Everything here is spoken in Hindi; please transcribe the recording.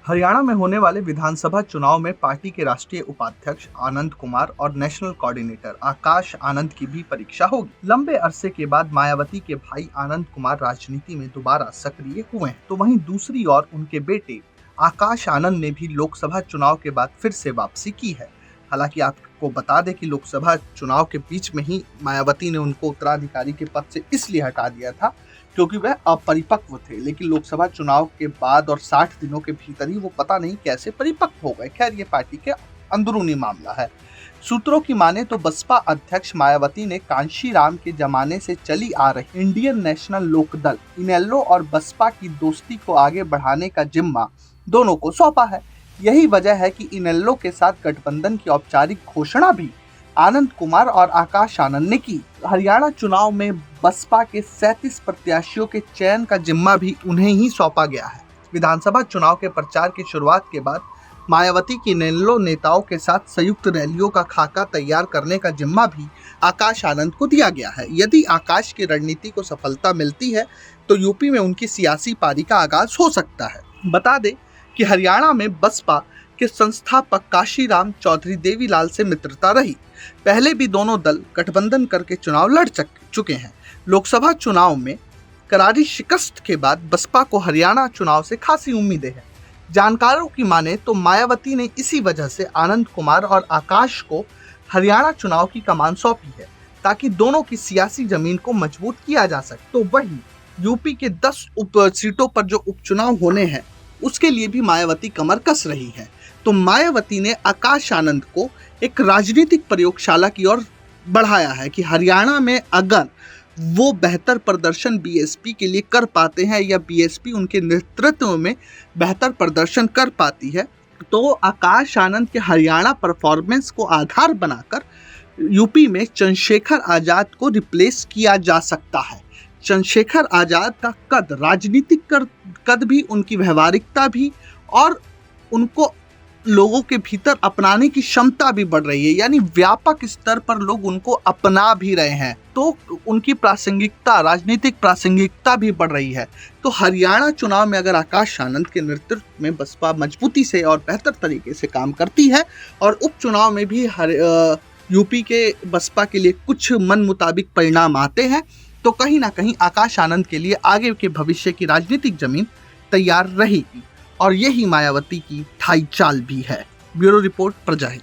हरियाणा में होने वाले विधानसभा चुनाव में पार्टी के राष्ट्रीय उपाध्यक्ष आनंद कुमार और नेशनल कोऑर्डिनेटर आकाश आनंद की भी परीक्षा होगी। लंबे अरसे के बाद मायावती के भाई आनंद कुमार राजनीति में दोबारा सक्रिय हुए हैं, तो वहीं दूसरी ओर उनके बेटे आकाश आनंद ने भी लोकसभा चुनाव के बाद फिर से वापसी की है। हालांकि आपको बता दें कि लोकसभा चुनाव के बीच में ही मायावती ने उनको उत्तराधिकारी के पद से इसलिए हटा दिया था क्योंकि वह अपरिपक्व थे, लेकिन लोकसभा चुनाव के बाद और 60 दिनों के भीतर ही वो पता नहीं कैसे परिपक्व हो गए। खैर, ये पार्टी के अंदरूनी मामला है। सूत्रों की माने तो बसपा अध्यक्ष मायावती ने कांशीराम के जमाने से चली आ रही इंडियन नेशनल लोकदल इनेलो और बसपा की दोस्ती को आगे बढ़ाने का जिम्मा दोनों को सौंपा है। यही वजह है कि इनेलो के साथ गठबंधन की औपचारिक घोषणा भी आनंद कुमार और आकाश आनंद ने की। हरियाणा चुनाव में बसपा के 37 प्रत्याशियों के चयन का जिम्मा भी उन्हें ही सौंपा गया है। विधानसभा चुनाव के प्रचार की शुरुआत के बाद मायावती की इनेलो नेताओं के साथ संयुक्त रैलियों का खाका तैयार करने का जिम्मा भी आकाश आनंद को दिया गया है। यदि आकाश की रणनीति को सफलता मिलती है तो यूपी में उनकी सियासी पारी का आगाज हो सकता है। बता दें कि हरियाणा में बसपा के संस्थापक काशीराम चौधरी देवीलाल से मित्रता रही। पहले भी दोनों दल गठबंधन करके चुनाव लड़ चुके हैं। लोकसभा चुनाव में करारी शिकस्त के बाद बसपा को हरियाणा चुनाव से खासी उम्मीदें हैं। जानकारों की माने तो मायावती ने इसी वजह से आनंद कुमार और आकाश को हरियाणा चुनाव की कमान सौंपी है ताकि दोनों की सियासी जमीन को मजबूत किया जा सके। तो वहीं यूपी के 10 सीटों पर जो उपचुनाव होने हैं उसके लिए भी मायावती कमर कस रही है। तो मायावती ने आकाश आनंद को एक राजनीतिक प्रयोगशाला की ओर बढ़ाया है कि हरियाणा में अगर वो बेहतर प्रदर्शन बीएसपी के लिए कर पाते हैं या बीएसपी उनके नेतृत्व में बेहतर प्रदर्शन कर पाती है तो आकाश आनंद के हरियाणा परफॉर्मेंस को आधार बनाकर यूपी में चंद्रशेखर आजाद को रिप्लेस किया जा सकता है। चंद्रशेखर आजाद का कद, राजनीतिक कद भी, उनकी व्यवहारिकता भी और उनको लोगों के भीतर अपनाने की क्षमता भी बढ़ रही है, यानी व्यापक स्तर पर लोग उनको अपना भी रहे हैं, तो उनकी प्रासंगिकता, राजनीतिक प्रासंगिकता भी बढ़ रही है। तो हरियाणा चुनाव में अगर आकाश आनंद के नेतृत्व में बसपा मजबूती से और बेहतर तरीके से काम करती है और उपचुनाव में भी यूपी के बसपा के लिए कुछ मन मुताबिक परिणाम आते हैं तो कहीं ना कहीं आकाश आनंद के लिए आगे के भविष्य की राजनीतिक जमीन तैयार रहेगी और यही मायावती की ढाई चाल भी है। Bureau report, प्रजाहित।